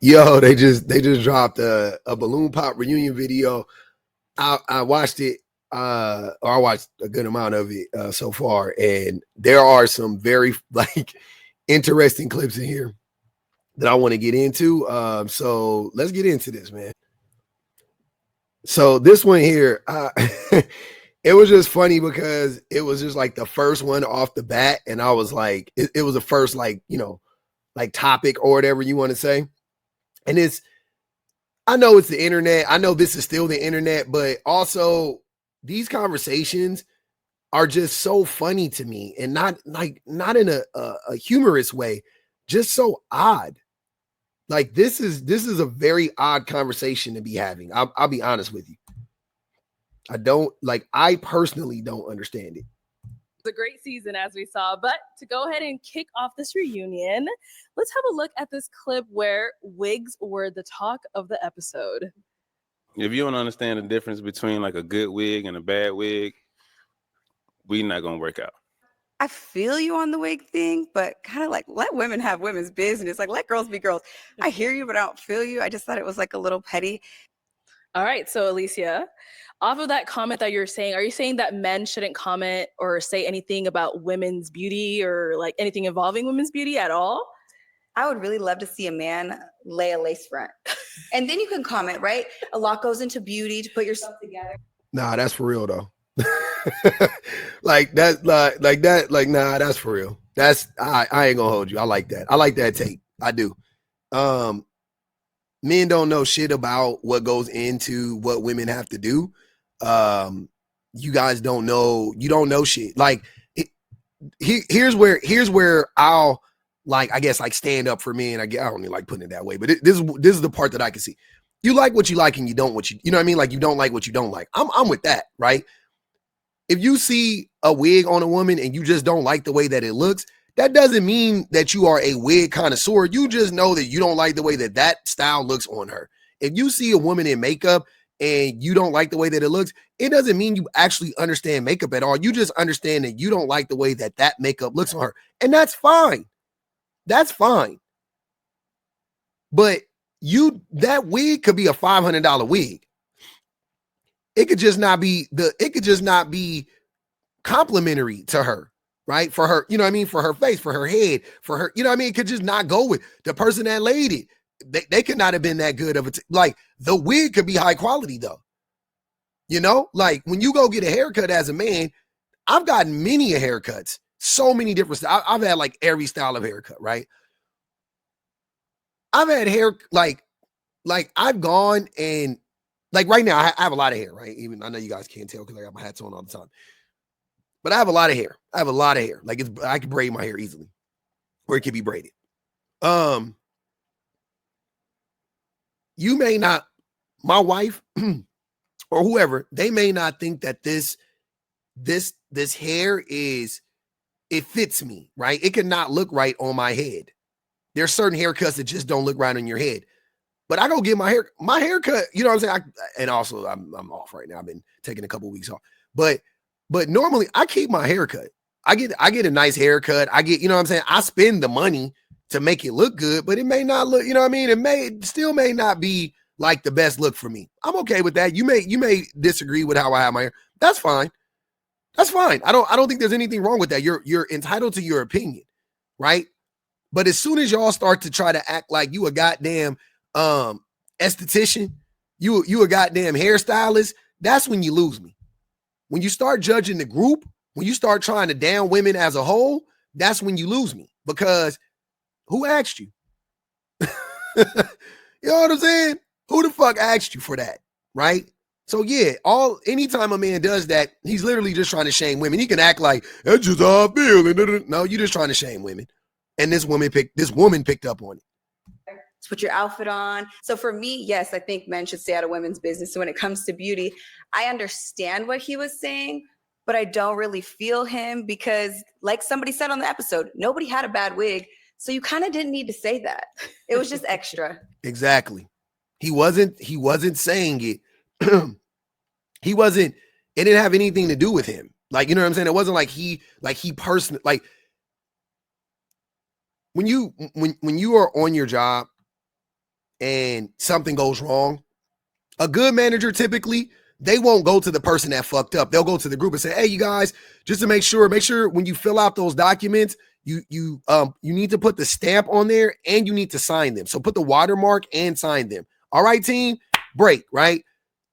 Yo, they just dropped a balloon pop reunion video. I watched it, or I watched a good amount of it so far, and there are some very like interesting clips in here that I want to get into. So let's get into this, man. So this one here, it was just funny because it was just like the first one off the bat, and I was like, it was the first like like topic or whatever you want to say, and I know it's the internet. I know this is still the internet, but also these conversations are just so funny to me, and not in a humorous way, just so odd. Like this is a very odd conversation to be having. I'll be honest with you. I personally don't understand it. A great season, as we saw. But to go ahead and kick off this reunion, let's have a look at this clip where wigs were the talk of the episode. If you don't understand the difference between like a good wig and a bad wig, we not gonna work out. I feel you on the wig thing, but kind of like let women have women's business. Like let girls be girls. I hear you, but I don't feel you. I just thought it was like a little petty. All right, so Alicia, off of that comment that you're saying, are you saying that men shouldn't comment or say anything about women's beauty or like anything involving women's beauty at all? I would really love to see a man lay a lace front. And then you can comment, right? A lot goes into beauty to put yourself together. Nah, that's for real though. Like that, nah, that's for real. That's I ain't gonna hold you. I like that. I like that take. I do. Men don't know shit about what goes into what women have to do. You guys don't know. You don't know shit. Like here's where I'll like, I guess, like stand up for men. I don't even like putting it that way, but this is the part that I can see. You like what you like and you don't you know what I mean? Like you don't like what you don't like. I'm with that, right? If you see a wig on a woman and you just don't like the way that it looks, that doesn't mean that you are a wig connoisseur. You just know that you don't like the way that that style looks on her. If you see a woman in makeup and you don't like the way that it looks, it doesn't mean you actually understand makeup at all. You just understand that you don't like the way that that makeup looks on her. And that's fine. That's fine. But that wig could be a $500 wig. It could just not be complimentary to her, right? For her, you know what I mean? For her face, for her head, for her, you know what I mean? It could just not go with the person that laid it. They could not have been that good of like the wig could be high quality though. You know, like when you go get a haircut as a man, I've gotten many haircuts, so many different styles. I've had like every style of haircut, right? I've had hair like I've gone and like right now I have a lot of hair, right? Even I know you guys can't tell because I got my hats on all the time. But I have a lot of hair. Like I can braid my hair easily. Or it can be braided. You may not, my wife or whoever, they may not think that this hair it fits me, right? It could not look right on my head. There's certain haircuts that just don't look right on your head. But I go get my haircut, you know what I'm saying? And also I'm off right now. I've been taking a couple of weeks off. But normally I keep my haircut. I get a nice haircut. I get, you know what I'm saying? I spend the money to make it look good, but it may not look, you know what I mean? It still may not be like the best look for me. I'm okay with that. You may disagree with how I have my hair. That's fine. That's fine. I don't think there's anything wrong with that. You're entitled to your opinion, right? But as soon as y'all start to try to act like you a goddamn esthetician, you a goddamn hairstylist, that's when you lose me. When you start judging the group, when you start trying to down women as a whole, that's when you lose me. Because who asked you? You know what I'm saying? Who the fuck asked you for that? Right? So yeah, anytime a man does that, he's literally just trying to shame women. He can act like that's just how I feel. No, you're just trying to shame women. And this woman picked up on it. Put your outfit on. So for me, yes, I think men should stay out of women's business. So when it comes to beauty, I understand what he was saying, but I don't really feel him because like somebody said on the episode, nobody had a bad wig. So you kind of didn't need to say that. It was just extra. Exactly. He wasn't saying it. It didn't have anything to do with him. Like, you know what I'm saying? It wasn't like he personally, like when you are on your job and something goes wrong, a good manager typically, they won't go to the person that fucked up. They'll go to the group and say, hey, you guys, just to make sure when you fill out those documents, you need to put the stamp on there and you need to sign them. So put the watermark and sign them. All right, team, break, right?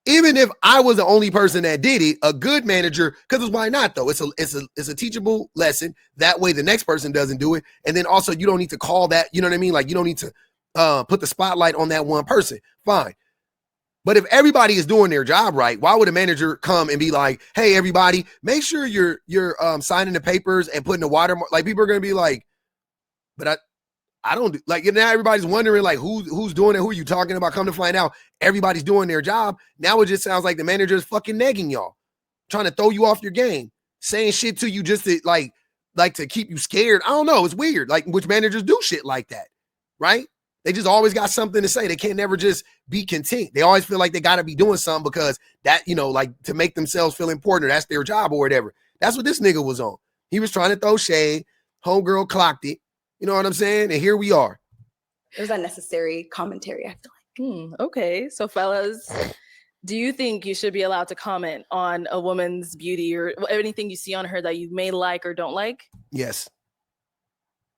Even if I was the only person that did it, a good manager, because why not though? It's a teachable lesson. That way the next person doesn't do it. And then also you don't need to call that, you know what I mean? Like you don't need to put the spotlight on that one person. Fine. But if everybody is doing their job right, why would a manager come and be like, hey, everybody, make sure you're signing the papers and putting the watermark? Like people are going to be like, but I don't do, like, now everybody's wondering like who's doing it, who are you talking about? Come to find out everybody's doing their job. Now it just sounds like the manager is fucking negging y'all, trying to throw you off your game, saying shit to you just to like to keep you scared. I don't know. It's weird. Like which managers do shit like that, right? They just always got something to say. They can't never just be content. They always feel like they got to be doing something because that, like to make themselves feel important, or that's their job or whatever. That's what this nigga was on. He was trying to throw shade. Homegirl clocked it. You know what I'm saying? And here we are. It was unnecessary commentary, I feel like. Okay. So fellas, do you think you should be allowed to comment on a woman's beauty or anything you see on her that you may like or don't like? Yes.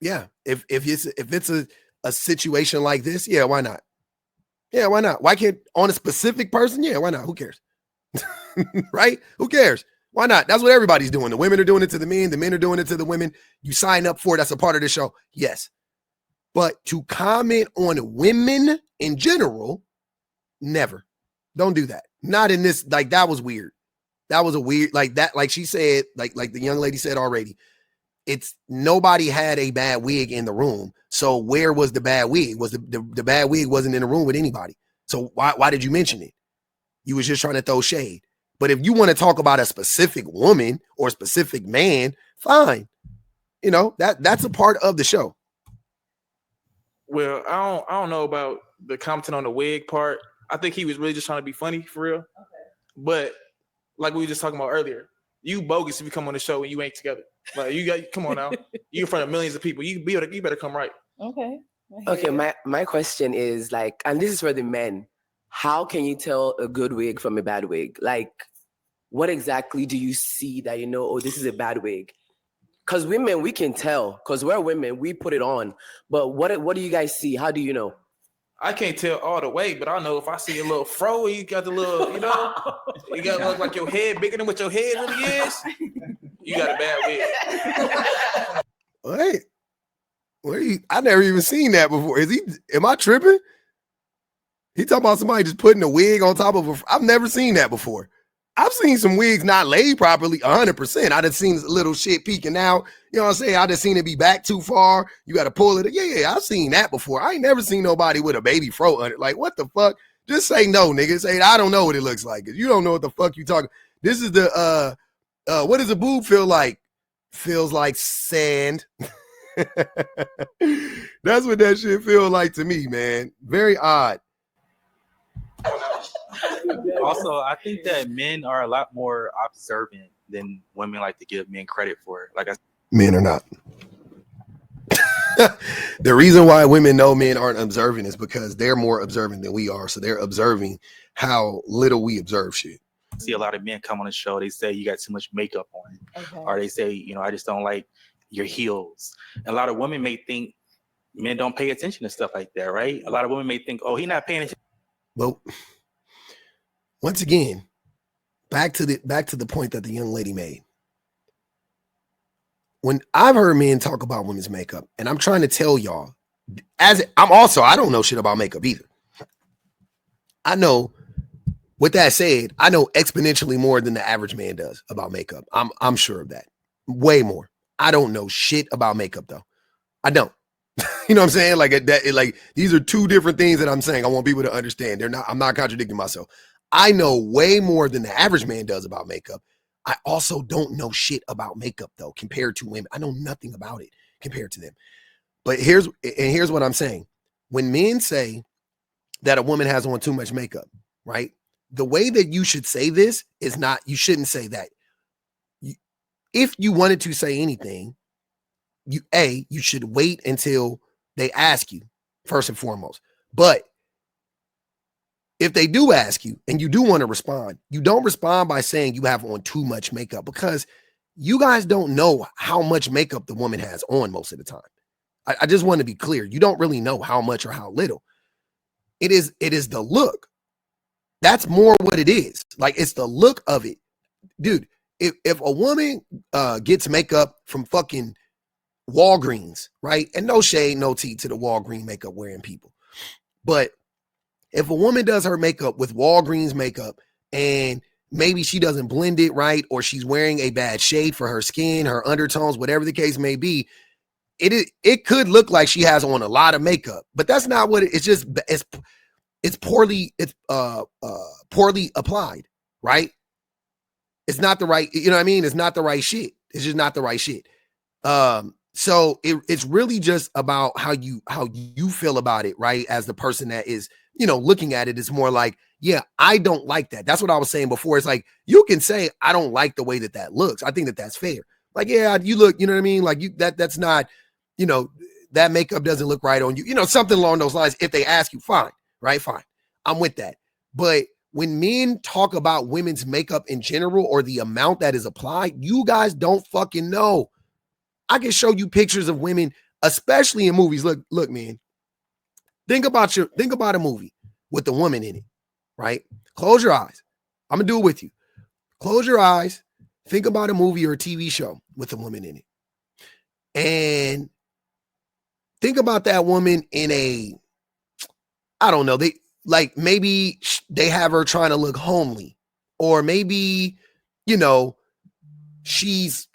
Yeah. If it's a situation like this, yeah, why not? Yeah, why not? Why can't on a specific person? Yeah, why not? Who cares? Right? Who cares? Why not? That's what everybody's doing. The women are doing it to the men are doing it to the women. You sign up for it. That's a part of the show. Yes. But to comment on women in general, never. Don't do that. Not in this, like that was weird. That was a weird, like that, like she said, like the young lady said already. It's nobody had a bad wig in the room. So where was the bad wig? Was the bad wig wasn't in the room with anybody. So why did you mention it? You was just trying to throw shade. But if you want to talk about a specific woman or a specific man, fine. That's a part of the show. Well, I don't know about the commenting on the wig part. I think he was really just trying to be funny for real. Okay. But like we were just talking about earlier, you bogus if you come on the show and you ain't together. Like come on now. You in front of millions of people. You better come right. Okay. Okay, my question is like, and this is for the men. How can you tell a good wig from a bad wig? Like, what exactly do you see that oh, this is a bad wig? Because women, we can tell. Because we're women, we put it on. But what do you guys see? How do you know? I can't tell all the way, but I know if I see a little fro, you got the little, you got to look like your head bigger than what your head really is. You got a bad wig. Wait, I never even seen that before. Am I tripping? He talking about somebody just putting a wig on top of I've never seen that before. I've seen some wigs not laid properly 100%. I just seen a little shit peeking out. You know what I'm saying? I just seen it be back too far. You got to pull it. Yeah, I've seen that before. I ain't never seen nobody with a baby fro on it. Like, what the fuck? Just say no, nigga. Say, I don't know what it looks like. You don't know what the fuck you talking. This is the, what does a boob feel like? Feels like sand. That's what that shit feel like to me, man. Very odd. Also, I think that men are a lot more observant than women like to give men credit for. Men are not. The reason why women know men aren't observant is because they're more observant than we are. So they're observing how little we observe shit. I see a lot of men come on the show. They say you got too much makeup on. Okay. Or they say, I just don't like your heels. And a lot of women may think men don't pay attention to stuff like that, right? A lot of women may think, oh, he's not paying attention. Well, once again, back to the point that the young lady made. When I've heard men talk about women's makeup, and I'm trying to tell y'all, I don't know shit about makeup either. I know, with that said, I know exponentially more than the average man does about makeup. I'm sure of that. Way more. I don't know shit about makeup though. I don't. You know what I'm saying? Like these are two different things that I'm saying. I want people to understand. I'm not contradicting myself. I know way more than the average man does about makeup. I also don't know shit about makeup though, compared to women. I know nothing about it compared to them. But here's what I'm saying. When men say that a woman has on too much makeup, right? The way that you should say this is not, you shouldn't say that. If you wanted to say anything, you should wait until they ask you, first and foremost. But if they do ask you and you do want to respond, you don't respond by saying you have on too much makeup, because you guys don't know how much makeup the woman has on most of the time. I just want to be clear. You don't really know how much or how little. It is the look. That's more what it is. Like, it's the look of it. Dude, if a woman gets makeup from fucking Walgreens, right? And no shade, no tea to the Walgreens makeup wearing people. But if a woman does her makeup with Walgreens makeup and maybe she doesn't blend it right, or she's wearing a bad shade for her skin, her undertones, whatever the case may be, it could look like she has on a lot of makeup, but that's not what it's just, it's poorly applied, right? It's not the right, you know what I mean? It's not the right shit. It's just not the right shit. So it's really just about how you feel about it, right? As the person that is, looking at it, it's more like, yeah, I don't like that. That's what I was saying before. It's like, you can say, I don't like the way that looks. I think that's fair. Like, yeah, you look, you know what I mean? Like, that's not, that makeup doesn't look right on you, something along those lines. If they ask you, fine, right? Fine. I'm with that. But when men talk about women's makeup in general, or the amount that is applied, you guys don't fucking know. I can show you pictures of women, especially in movies. Look, man. Think about a movie with a woman in it, right? Close your eyes. I'm gonna do it with you. Close your eyes. Think about a movie or a TV show with a woman in it. And think about that woman in I don't know, maybe they have her trying to look homely, or maybe, she's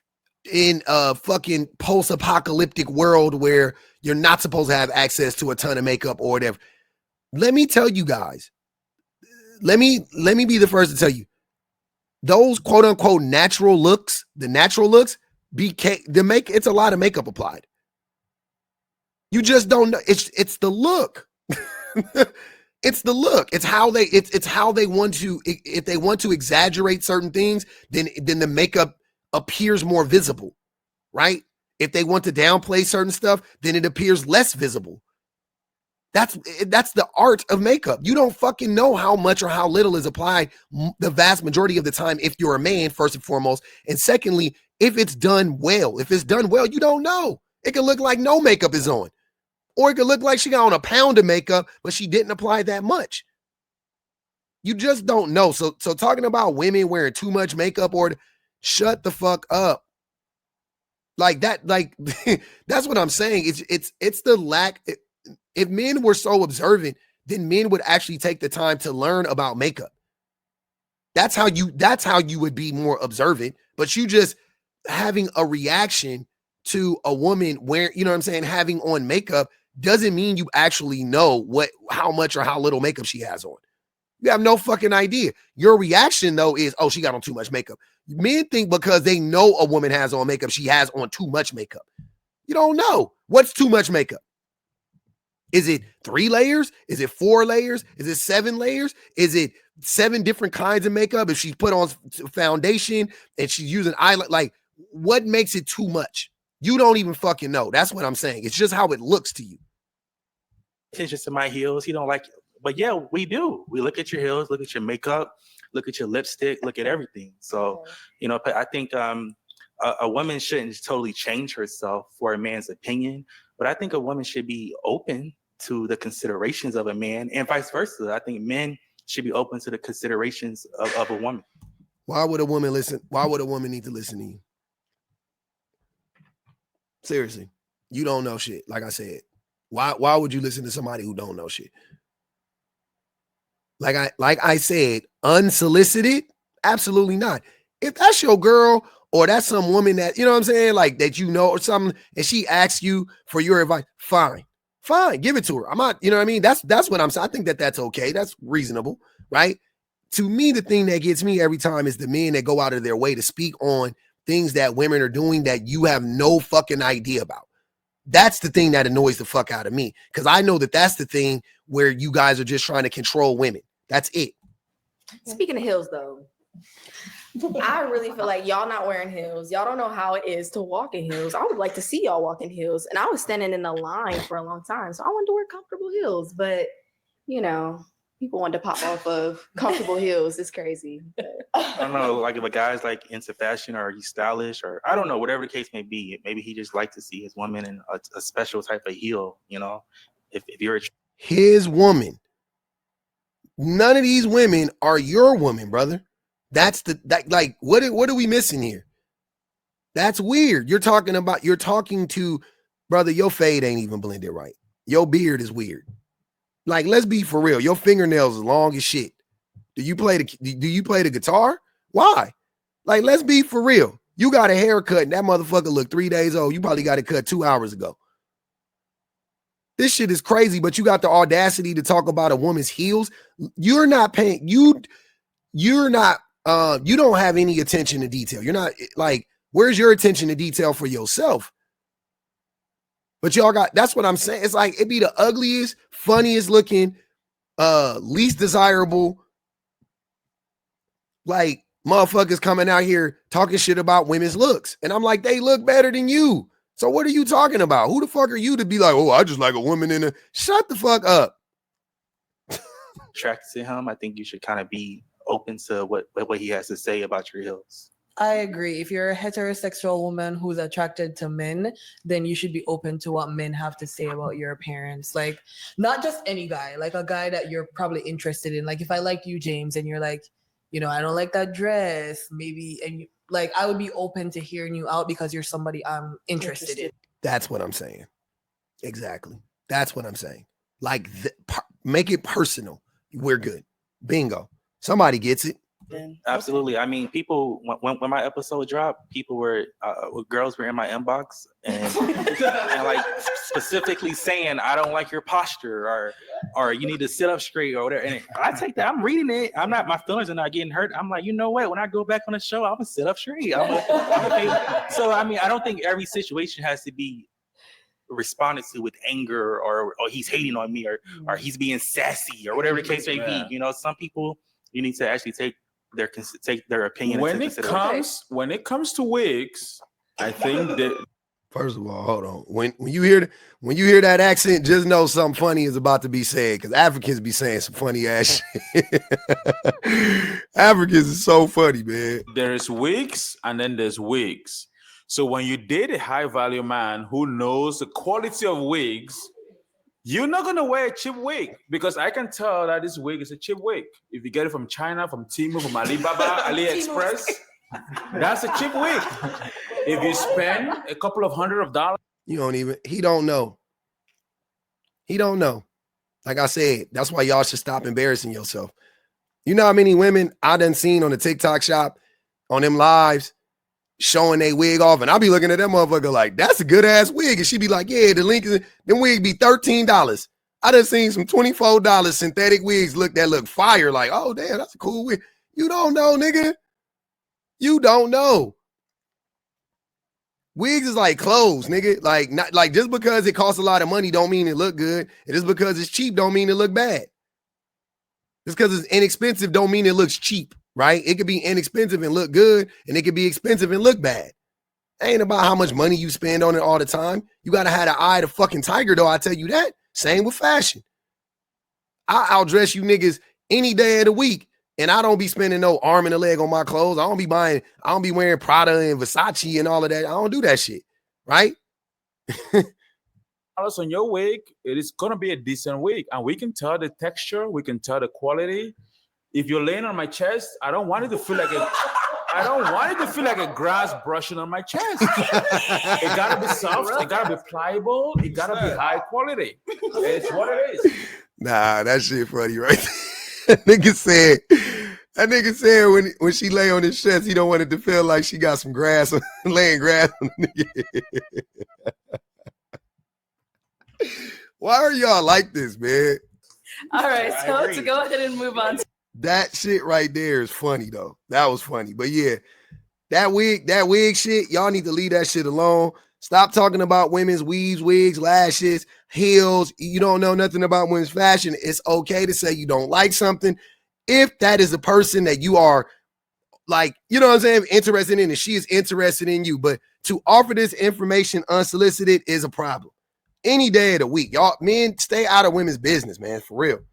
in a fucking post-apocalyptic world where you're not supposed to have access to a ton of makeup or whatever. Let me tell you guys, let me be the first to tell you, those quote unquote natural looks, it's a lot of makeup applied. You just don't know. It's the look. It's the look. It's how they want to, if they want to exaggerate certain things, then the makeup appears more visible, right? If they want to downplay certain stuff, then it appears less visible. That's the art of makeup. You don't fucking know how much or how little is applied the vast majority of the time if you're a man, first and foremost. And secondly, if it's done well. If it's done well, you don't know. It can look like no makeup is on. Or it could look like she got on a pound of makeup, but she didn't apply that much. You just don't know. So talking about women wearing too much makeup, or shut the fuck up. Like that, that's what I'm saying. It's the lack. If men were so observant, then men would actually take the time to learn about makeup. That's how you would be more observant. But you just having a reaction to a woman wearing, having on makeup doesn't mean you actually know how much or how little makeup she has on. You have no fucking idea. Your reaction though is, oh, she got on too much makeup. Men think because they know a woman has on makeup, she has on too much makeup. You don't know. What's too much makeup? Is it 3 layers? Is it 4 layers? Is it 7 layers? Is it 7 different kinds of makeup? If she put on foundation and she's using eyeliner, like, what makes it too much? You don't even fucking know. That's what I'm saying. It's just how it looks to you. Attention to my heels. You don't like it. But yeah, we do. We look at your heels, look at your makeup, look at your lipstick, look at everything. So, I think a woman shouldn't totally change herself for a man's opinion, but I think a woman should be open to the considerations of a man, and vice versa. I think men should be open to the considerations of a woman. Why would a woman listen? Why would a woman need to listen to you? Seriously, you don't know shit. Like I said, why would you listen to somebody who don't know shit? Like I said, unsolicited, absolutely not. If that's your girl, or that's some woman that, you know what I'm saying, like that or something, and she asks you for your advice, fine, give it to her. I'm not, you know what I mean? That's what I'm saying. I think that's okay. That's reasonable, right? To me, the thing that gets me every time is the men that go out of their way to speak on things that women are doing that you have no fucking idea about. That's the thing that annoys the fuck out of me, because I know that's the thing where you guys are just trying to control women. That's it. Speaking of heels, though, I really feel like y'all not wearing heels. Y'all don't know how it is to walk in heels. I would like to see y'all walk in heels. And I was standing in the line for a long time, so I wanted to wear comfortable heels. But, People want to pop off of comfortable heels. It's crazy. I don't know, like if a guy's like into fashion or he's stylish or I don't know, whatever the case may be. Maybe he just likes to see his woman in a special type of heel. If you're a His woman. None of these women are your woman, brother. That's like what are we missing here? That's weird. You're talking to brother, your fade ain't even blended right. Your beard is weird. Like, let's be for real. Your fingernails is long as shit. Do you play the guitar? Why? Like, let's be for real. You got a haircut and that motherfucker look 3 days old. You probably got it cut 2 hours ago. This shit is crazy, but you got the audacity to talk about a woman's heels. You're not paying, you don't have any attention to detail. You're not like, where's your attention to detail for yourself? But y'all that's what I'm saying. It's like, it'd be the ugliest, funniest looking, least desirable, like motherfuckers coming out here talking shit about women's looks. And I'm like, they look better than you. So what are you talking about? Who the fuck are you to be like, oh, I just like a woman in a... Shut the fuck up. attracted to him, I think you should kind of be open to what he has to say about your heels. I agree. If you're a heterosexual woman who's attracted to men, then you should be open to what men have to say about your appearance. Like, not just any guy, like a guy that you're probably interested in. Like, if I like you, James, and you're like, I don't like that dress, maybe, and like, I would be open to hearing you out because you're somebody I'm interested in. That's what I'm saying. Exactly. That's what I'm saying. Like, make it personal. We're good. Bingo. Somebody gets it. Absolutely. I mean, people, when my episode dropped, people were, girls were in my inbox and like specifically saying, I don't like your posture or you need to sit up straight or whatever. And I take that, I'm reading it. My feelings are not getting hurt. I'm like, you know what? When I go back on the show, I'm gonna sit up straight. So, I mean, I don't think every situation has to be responded to with anger or he's hating on me or he's being sassy or whatever the case may be. Some people, you need to actually take their opinion when it comes to wigs. I think that first of all, hold on. When you hear that accent, just know something funny is about to be said because Africans be saying some funny ass shit. Africans is so funny, man. There's wigs and then there's wigs. So when you date a high value man who knows the quality of wigs, you're not going to wear a cheap wig because I can tell that this wig is a cheap wig. If you get it from China, from Temu, from Alibaba, AliExpress, that's a cheap wig. If you spend a couple of $100, he don't know. He don't know. Like I said, that's why y'all should stop embarrassing yourself. You know how many women I done seen on the TikTok shop, on them lives, showing they wig off, and I'll be looking at that motherfucker like, that's a good ass wig. And she be like, yeah, the link is, them wig be $13. I done seen some $24 synthetic wigs that look fire. Like, oh damn, that's a cool wig. You don't know, nigga. You don't know. Wigs is like clothes, nigga. Like, not like just because it costs a lot of money don't mean it look good. And just because it's cheap don't mean it look bad. Just because it's inexpensive don't mean it looks cheap. Right? It could be inexpensive and look good, and it could be expensive and look bad. It ain't about how much money you spend on it all the time. You got to have the eye of the fucking tiger, though, I tell you that. Same with fashion. I outdress you niggas any day of the week, and I don't be spending no arm and a leg on my clothes. I don't be wearing Prada and Versace and all of that. I don't do that shit, right? on your wig, it is going to be a decent wig, and we can tell the texture, we can tell the quality. If you're laying on my chest, I don't want it to feel like a grass brushing on my chest. It gotta be soft, it gotta be pliable, it gotta be high quality. It's what it is. Nah, that shit funny, right? That nigga said when she lay on his chest, he don't want it to feel like she got some grass, laying grass on the nigga. Why are y'all like this, man? All right, so to go ahead and move on. That shit right there is funny though. That was funny. But yeah, that wig shit, y'all need to leave that shit alone. Stop talking about women's weaves, wigs, lashes, heels. You don't know nothing about women's fashion. It's okay to say you don't like something if that is the person that you are like, you know what I'm saying, interested in, and she is interested in you. But to offer this information unsolicited is a problem. Any day of the week. Y'all men, stay out of women's business, man, for real.